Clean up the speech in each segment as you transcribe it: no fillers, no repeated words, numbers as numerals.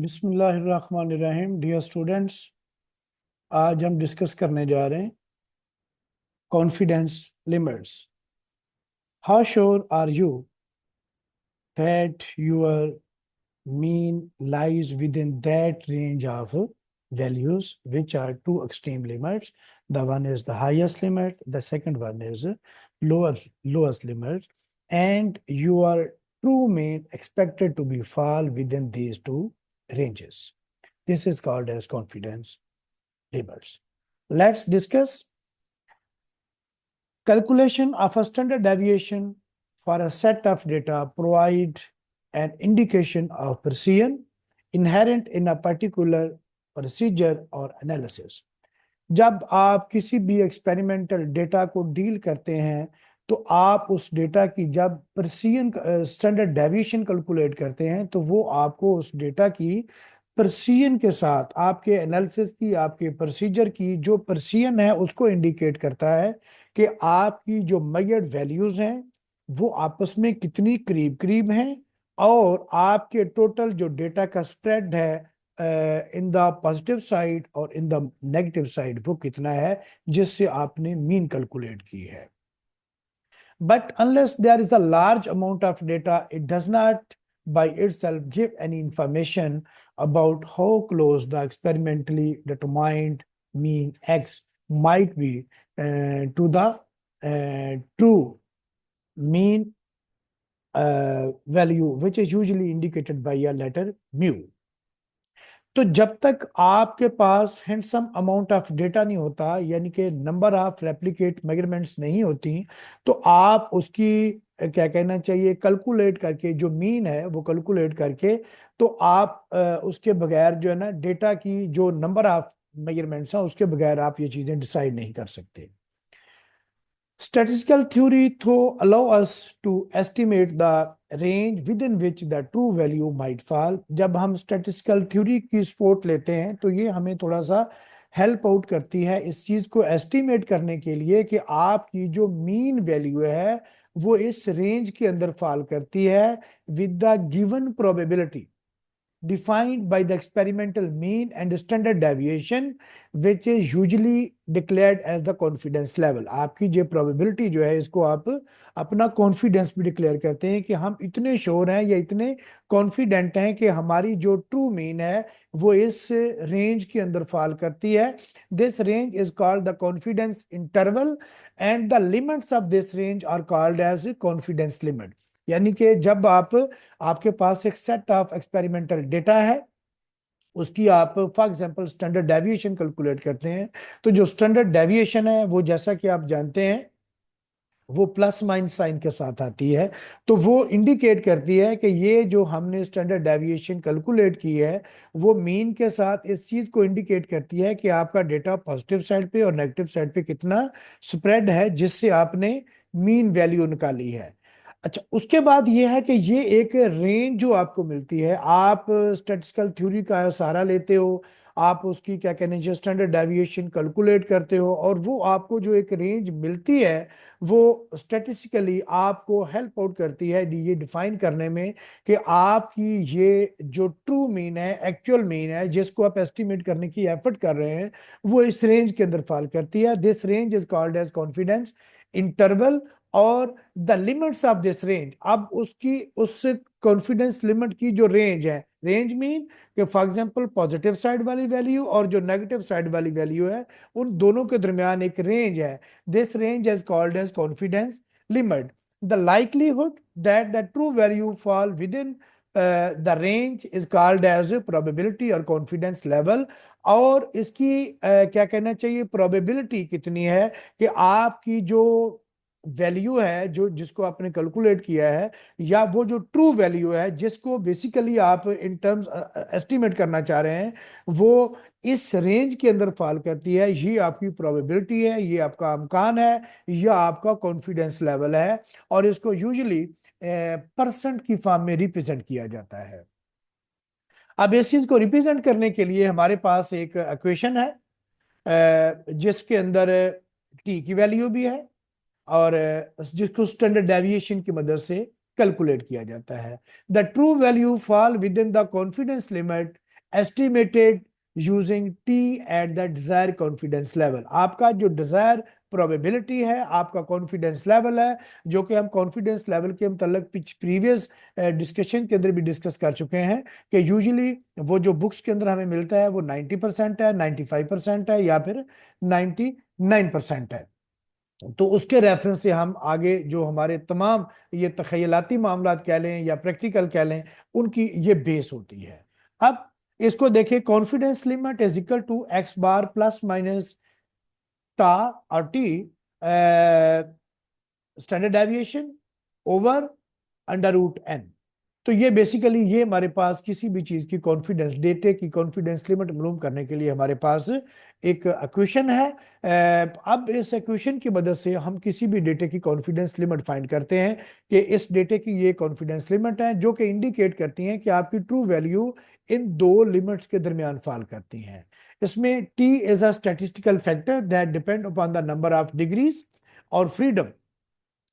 बिस्मिल्लाहिर्रहमानिर्रहीम। Dear students, आज हम डिस्कस करने जा रहे हैं confidence limits. How sure are you that your mean lies within that range of values which are two extreme limits? The one is the highest limit, the second one is lowest limit, and your true mean expected to be fall within these two ranges. This is called as confidence limits. Let's discuss calculation of a standard deviation for a set of data provide an indication of precision inherent in a particular procedure or analysis. जब आप किसी भी experimental data को deal करते हैं तो आप उस डेटा की जब प्रिसीजन स्टैंडर्ड डेविएशन कैलकुलेट करते हैं तो वो आपको उस डेटा की प्रिसीजन के साथ आपके एनालिसिस की आपके प्रोसीजर की जो प्रिसीजन है उसको इंडिकेट करता है कि आपकी जो मेजर्ड वैल्यूज हैं वो आपस में कितनी करीब करीब हैं और आपके टोटल जो डेटा का स्प्रेड है इन द पॉजिटिव साइड और इन द नेगेटिव साइड वो कितना है जिससे आपने मीन कैलकुलेट की है. But unless there is a large amount of data, it does not by itself give any information about how close the experimentally determined mean x might be to the true mean value, which is usually indicated by a letter mu. तो जब तक आपके पास handsome amount of data नहीं होता, यानी कि number of replicate measurements नहीं होती, तो आप उसकी क्या कहना चाहिए कैलकुलेट करके जो मीन है वो कैलकुलेट करके तो आप उसके बगैर जो है ना डेटा की जो नंबर ऑफ मेजरमेंट्स हैं उसके बगैर आप ये चीजें डिसाइड नहीं कर सकते. Statistical theory though allow us to estimate the range within which the true value might fall. जब हम statistical theory की सपोर्ट लेते हैं तो ये हमें थोड़ा सा हेल्प आउट करती है इस चीज को एस्टिमेट करने के लिए कि आपकी जो मीन वैल्यू है वो इस रेंज के अंदर फॉल करती है with the given probability defined by the experimental mean and standard deviation which is usually declared as the confidence level. आपकी जो probability जो है इसको आप अपना confidence भी declare करते हैं कि हम इतने श्योर हैं या इतने confident हैं कि हमारी जो true mean है वो इस range के अंदर fall करती है. This range is called the confidence interval and the limits of this range are called as confidence limit. यानी कि जब आपके पास एक सेट ऑफ एक्सपेरिमेंटल डेटा है उसकी आप for example standard deviation calculate करते हैं तो जो स्टैंडर्ड डेविएशन है वो जैसा कि आप जानते हैं वो प्लस माइनस साइन के साथ आती है. तो वो इंडिकेट करती है कि ये जो हमने स्टैंडर्ड डेविएशन कैलकुलेट की है वो मीन के साथ इस चीज को इंडिकेट करती है कि आपका डेटा पॉजिटिव साइड पे और नेगेटिव साइड पे कितना स्प्रेड है जिससे आपने मीन वैल्यू निकाली है. अच्छा, उसके बाद ये है कि ये एक रेंज जो आपको मिलती है, आप स्टैटिस्टिकल थ्योरी का सहारा लेते हो, आप उसकी क्या कहने हैं स्टैंडर्ड डेविएशन कैलकुलेट करते हो और वो आपको जो एक रेंज मिलती है वो स्टैटिस्टिकली आपको हेल्प आउट करती है ये डिफाइन करने में कि आपकी ये जो ट्रू मीन है एक्चुअल मीन है जिसको आप एस्टिमेट करने की एफर्ट कर रहे हैं वो इस रेंज के अंदर फॉल करती है. This range is called as confidence interval और the limits of this range. अब उसकी उस कॉन्फिडेंस लिमिट की जो रेंज है, रेंज मीन कि फॉर एग्जांपल पॉजिटिव साइड वाली वैल्यू और जो नेगेटिव साइड वाली वैल्यू है उन दोनों के दरमियान एक रेंज है. This range is called as confidence limit. The likelihood that the true value fall within the range is called as probability और कॉन्फिडेंस लेवल. और इसकी क्या कहना चाहिए प्रोबेबिलिटी कितनी है कि आपकी जो वैल्यू है जो जिसको आपने कैलकुलेट किया है या वो जो ट्रू वैल्यू है जिसको बेसिकली आप इन टर्म्स एस्टिमेट करना चाह रहे हैं वो इस रेंज के अंदर फॉल करती है. ये आपकी प्रोबेबिलिटी है, ये आपका अमकान है या आपका कॉन्फिडेंस लेवल है और इसको यूजुअली परसेंट की फॉर्म में रिप्रेजेंट किया जाता है. अब इस चीज को रिप्रेजेंट करने के लिए हमारे पास एक इक्वेशन है जिसके अंदर टी की वैल्यू भी है और जिसको स्टैंडर्ड डेविएशन की मदद से कैलकुलेट किया जाता है. The true value fall within the confidence limit estimated using T at the desire confidence level. आपका जो डिजायर प्रोबेबिलिटी है, आपका कॉन्फिडेंस लेवल है, जो कि हम कॉन्फिडेंस लेवल के मतलब प्रीवियस डिस्कशन के अंदर भी डिस्कस कर चुके हैं कि यूजुअली वो जो बुक्स के अंदर हमें मिलता है वो 90% है, 95% है, या फिर 99% है। तो उसके रेफरेंस से हम आगे जो हमारे तमाम ये तखयलाती मामलात कह लें या प्रैक्टिकल कह लें, उनकी ये बेस होती है। अब इसको देखिए, confidence limit is equal to X bar plus minus टा और T standard deviation over under root N. तो ये बेसिकली ये हमारे पास किसी भी चीज की कॉन्फिडेंस, डेटे की कॉन्फिडेंस लिमिट मालूम करने के लिए हमारे पास एक इक्वेशन है। अब इस इक्वेशन की मदद से हम किसी भी डेटे की कॉन्फिडेंस लिमिट फाइंड करते हैं कि इस डेटे की ये कॉन्फिडेंस लिमिट है, जो कि इंडिकेट करती हैं कि आपकी ट्रू वैल्यू इन दो लिमिट्स के दरमियान फॉल करती हैं। इसमें T is a statistical factor that depend upon the number of degrees और freedom,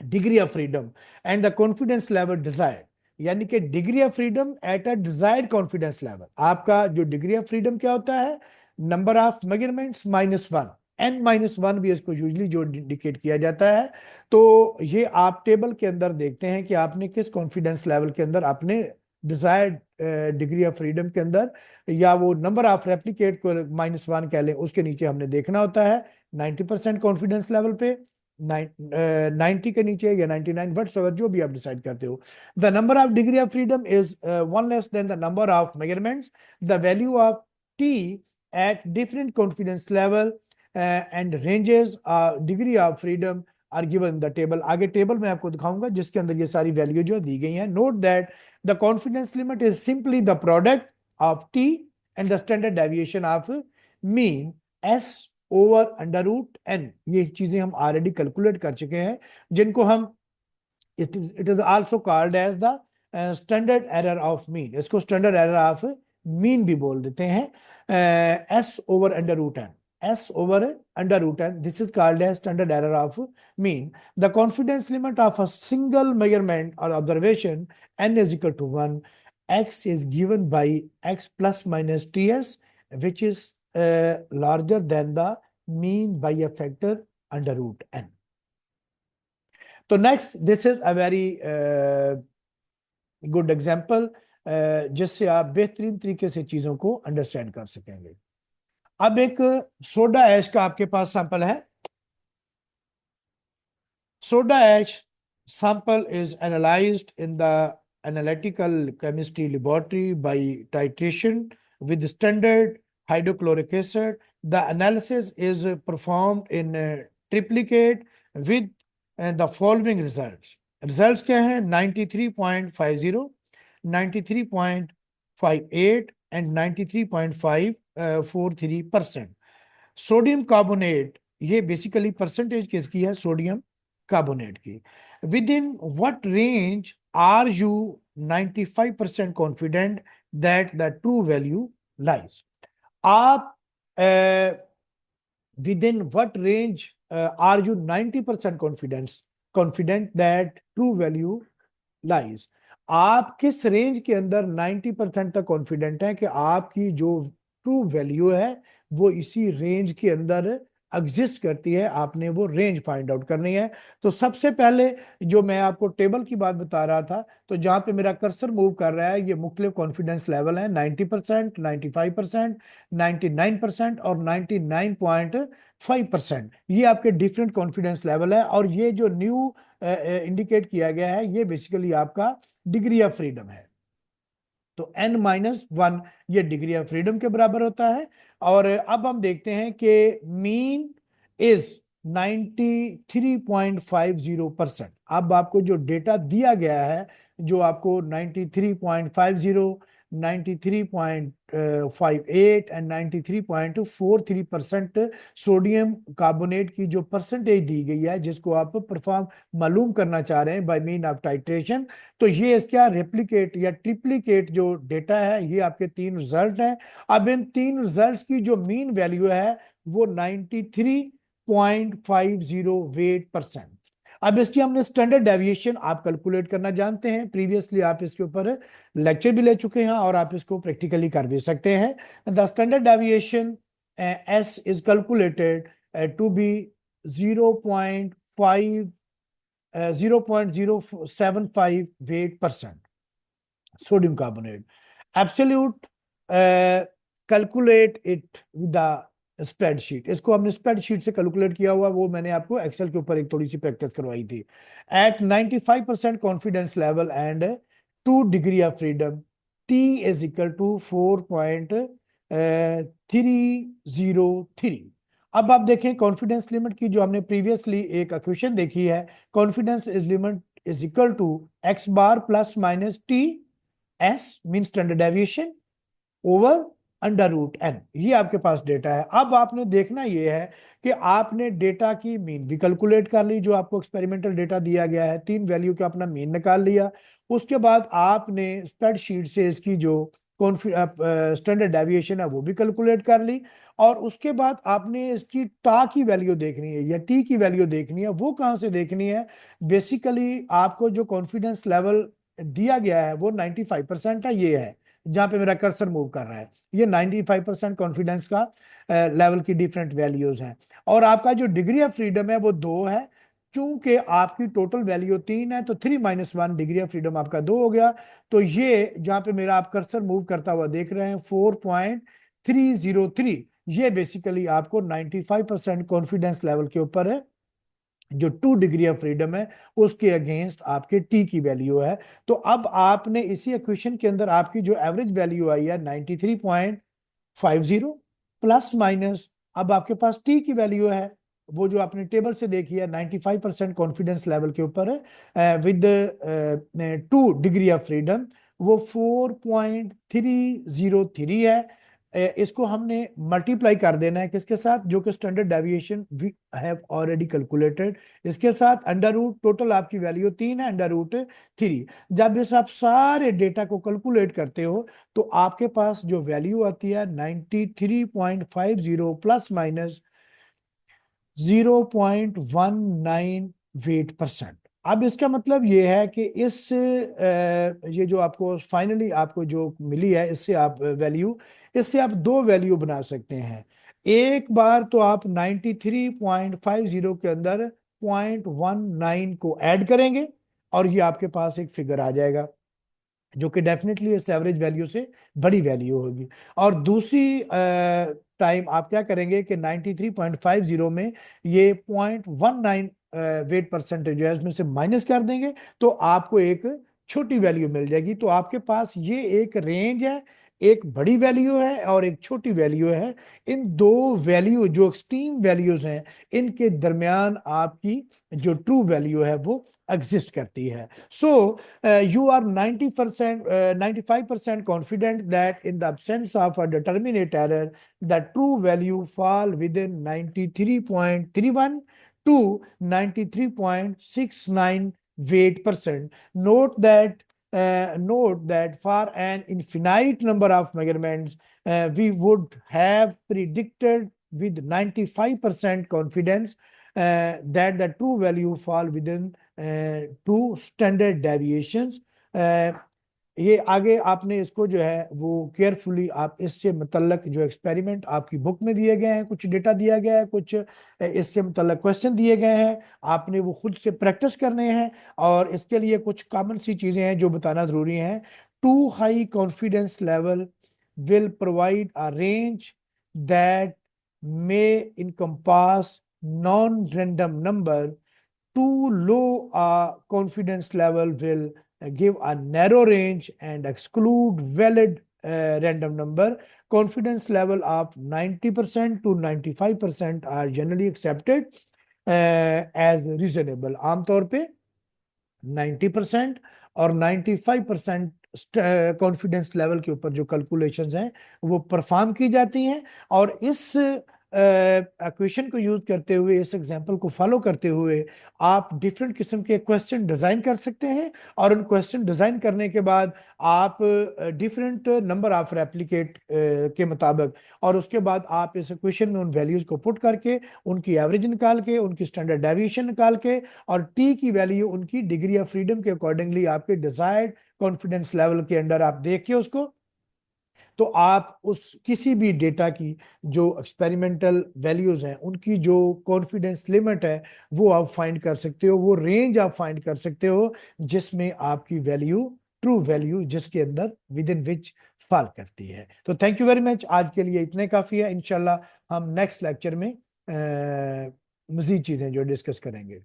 degree of freedom and the confidence level desired. यानी कि degree of freedom at a desired confidence level. आपका जो डिग्री ऑफ फ्रीडम क्या होता है, number of measurements -1, n-1 भी इसको यूजली जो इंडिकेट किया जाता है। तो ये आप टेबल के अंदर देखते हैं कि आपने किस कॉन्फिडेंस लेवल के अंदर अपने डिजायर्ड डिग्री ऑफ फ्रीडम के अंदर, या वो नंबर ऑफ रेप्लिकेट को -1 कह लें, उसके नीचे हमने देखना होता है 90% कॉन्फिडेंस लेवल पे, 90 के नीचे या 99, व्हाटसोएवर जो भी आप डिसाइड करते हो। The number of degree of freedom is one less than the number of measurements. The value of T at different confidence level and ranges degree of freedom are given the table. आगे table में आपको दिखाऊंगा जिसके अंदर ये सारी value जो दी गई हैं। Note that the confidence limit is simply the product of T and the standard deviation of mean S over under root N. ये चीजें हम ऑलरेडी कैलकुलेट कर चुके हैं, जिनको हम it is also called as the standard error of mean. इसको standard error of mean भी बोल देते हैं। S over under root N, S over under root N, this is called as standard error of mean. The confidence limit of a single measurement और observation N is equal to 1, x is given by x plus minus ts, which is larger than the mean by a factor under root n. तो next, this is a very good example जिससे आप बेहतरीन तरीके से चीजों को understand कर सकेंगे। अब एक सोडा ऐश का आपके पास सैंपल है। Soda ash sample is analyzed in the analytical chemistry laboratory by titration with standard hydrochloric acid. The analysis is performed in triplicate with the following results. Results क्या है? 93.50, 93.58 and 93.543%. सोडियम कार्बोनेट, ये basically percentage किसकी है? Sodium carbonate की। Within what range are you 95% confident that the true value lies? आप within what range are you 90% confident that true value lies? आप किस range के अंदर 90% तक कॉन्फिडेंट है कि आपकी जो ट्रू वैल्यू है वो इसी रेंज के अंदर एग्जिस्ट करती है? आपने वो रेंज फाइंड आउट करनी है। तो सबसे पहले जो मैं आपको टेबल की बात बता रहा था, तो जहां पे मेरा कर्सर मूव कर रहा है, ये मुख्तलिफ कॉन्फिडेंस लेवल है, 90%, 95%, 99% और 99.5%। ये आपके डिफरेंट कॉन्फिडेंस लेवल है, और ये जो न्यू इंडिकेट किया गया है, ये बेसिकली आपका डिग्री ऑफ फ्रीडम है। तो n-1 ये डिग्री ऑफ फ्रीडम के बराबर होता है। और अब हम देखते हैं कि मीन इज 93.50%। अब आपको जो डेटा दिया गया है, जो आपको 93.50, 93.58 एंड 93.43% सोडियम कार्बोनेट की जो परसेंटेज दी गई है, जिसको आप परफॉर्म मालूम करना चाह रहे हैं बाय मीन ऑफ टाइट्रेशन, तो ये इसका रेप्लिकेट या ट्रिप्लिकेट जो डेटा है, ये आपके तीन रिजल्ट हैं। अब इन तीन रिजल्ट्स की जो मीन वैल्यू है वो 93.50 वेट %। अब इसकी हमने स्टैंडर्ड डेविएशन आप कैलकुलेट करना जानते हैं, प्रीवियसली आप इसके ऊपर लेक्चर भी ले चुके हैं और आप इसको प्रैक्टिकली कर भी सकते हैं। The standard deviation S is calculated to be 0.5 0.075 weight% sodium carbonate. Absolute calculate it with the spreadsheet, इसको हमने स्प्रेडशीट से कैलकुलेट किया हुआ, वो मैंने आपको एक्सेल के ऊपर एक थोड़ी सी प्रैक्टिस करवाई थी। At 95% confidence level and 2 degree of freedom, T is equal to 4.303। अब आप देखें कॉन्फिडेंस लिमिट की जो हमने प्रीवियसली एक इक्वेशन देखी है, confidence is limit is equal to X bar plus minus T, S mean standard deviation, over under root N. ये आपके पास डेटा है। अब आपने देखना ये है कि आपने डेटा की मीन भी कैलकुलेट कर ली, जो आपको एक्सपेरिमेंटल डेटा दिया गया है, 3 वैल्यू का अपना मीन निकाल लिया। उसके बाद आपने स्प्रेडशीट से इसकी जो स्टैंडर्ड डेविएशन है वो भी कैलकुलेट कर ली, और उसके बाद आपने इसकी टा की वैल्यू देखनी है या टी की वैल्यू देखनी है। वो कहां से देखनी है? बेसिकली आपको जो कॉन्फिडेंस लेवल दिया गया है वो 95% है, ये है जहां पे मेरा कर्सर मूव कर रहा है, ये 95% कॉन्फिडेंस का लेवल की डिफरेंट वैल्यूज हैं। और आपका जो डिग्री ऑफ फ्रीडम है वो 2 है, चूंकि आपकी टोटल वैल्यू 3 है तो 3 - 1 डिग्री ऑफ फ्रीडम आपका 2 हो गया। तो ये जहां पे मेरा आप कर्सर मूव करता हुआ देख रहे हैं 4.303, ये बेसिकली आपको 95% कॉन्फिडेंस लेवल के ऊपर है, जो 2 डिग्री ऑफ फ्रीडम है उसके अगेंस्ट आपके टी की वैल्यू है। तो अब आपने इसी इक्वेशन के अंदर आपकी जो एवरेज वैल्यू आई है 93.50 प्लस माइनस, अब आपके पास टी की वैल्यू है वो जो आपने टेबल से देखी है 95% कॉन्फिडेंस लेवल के ऊपर है विद 2 डिग्री ऑफ फ्रीडम, वो 4.303 है। इसको हमने मल्टीप्लाई कर देना है किसके साथ? जो कि standard deviation we have already calculated, इसके साथ अंडर रूट, टोटल आपकी वैल्यू 3 है, अंडर रूट 3। जब इस आप सारे डेटा को कैलकुलेट करते हो तो आपके पास जो वैल्यू आती है 93.50 प्लस माइनस 0.19 वेट%। अब इसका मतलब ये है कि ये जो आपको फाइनली आपको जो मिली है इससे आप वैल्यू, इससे आप 2 वैल्यू बना सकते हैं। एक बार तो आप 93.50 के अंदर 0.19 को ऐड करेंगे और ये आपके पास एक फिगर आ जाएगा जो कि डेफिनेटली इस एवरेज वैल्यू से बड़ी वैल्यू होगी। और दूसरी टाइम आप क्या करेंगे कि 93.50 में ये 0.19 वेट% जो है इसमें से माइनस कर देंगे, तो आपको एक छोटी वैल्यू मिल जाएगी। तो आपके पास ये एक रेंज है, एक बड़ी वैल्यू है और एक छोटी वैल्यू है। इन 2 वैल्यू जो एक्सट्रीम वैल्यूज हैं इनके दरमियान आपकी जो ट्रू वैल्यू है वो एग्जिस्ट करती है। सो you are 95% confident that in the absence of a determinate error, the true value fall within 93.31 to 93.69 weight%. Note that for an infinite number of measurements, we would have predicted with 95% confidence that the true value fall within 2 standard deviations। ये आगे आपने इसको जो है वो carefully आप इससे मुतल्लक जो एक्सपेरिमेंट आपकी बुक में दिए गए हैं, कुछ डेटा दिया गया है, कुछ इससे मुतल्लक क्वेश्चन दिए गए हैं, आपने वो खुद से प्रैक्टिस करने हैं। और इसके लिए कुछ कॉमन सी चीजें हैं जो बताना जरूरी है। Too high confidence level will provide a range that may encompass non-random number. Too low a confidence level will give a narrow range and exclude valid random number. Confidence level of 90% to 95% are generally accepted as reasonable. आमतौर पे 90% और 95% confidence level के ऊपर जो calculations हैं वो perform की जाती हैं। और इस क्वेश्चन को यूज करते हुए, इस एग्जांपल को फॉलो करते हुए आप डिफरेंट किस्म के क्वेश्चन डिजाइन कर सकते हैं, और उन क्वेश्चन डिजाइन करने के बाद आप डिफरेंट नंबर ऑफ रेप्लिकेट के मुताबिक, और उसके बाद आप इस क्वेश्चन में उन वैल्यूज को पुट करके उनकी एवरेज निकाल के, उनकी स्टैंडर्ड डेविएशन निकाल के, और टी की वैल्यू उनकी डिग्री ऑफ फ्रीडम के अकॉर्डिंगली आपके डिजायर्ड कॉन्फिडेंस लेवल के अंडर आप देखिए उसको, तो आप उस किसी भी डेटा की जो एक्सपेरिमेंटल वैल्यूज हैं उनकी जो कॉन्फिडेंस लिमिट है वो आप फाइंड कर सकते हो, वो रेंज आप फाइंड कर सकते हो जिसमें आपकी वैल्यू, ट्रू वैल्यू जिसके अंदर विद इन विच फॉल करती है। तो थैंक यू वेरी मच, आज के लिए इतने काफी है। इंशाल्लाह हम नेक्स्ट लेक्चर में मजीद चीजें जो डिस्कस करेंगे।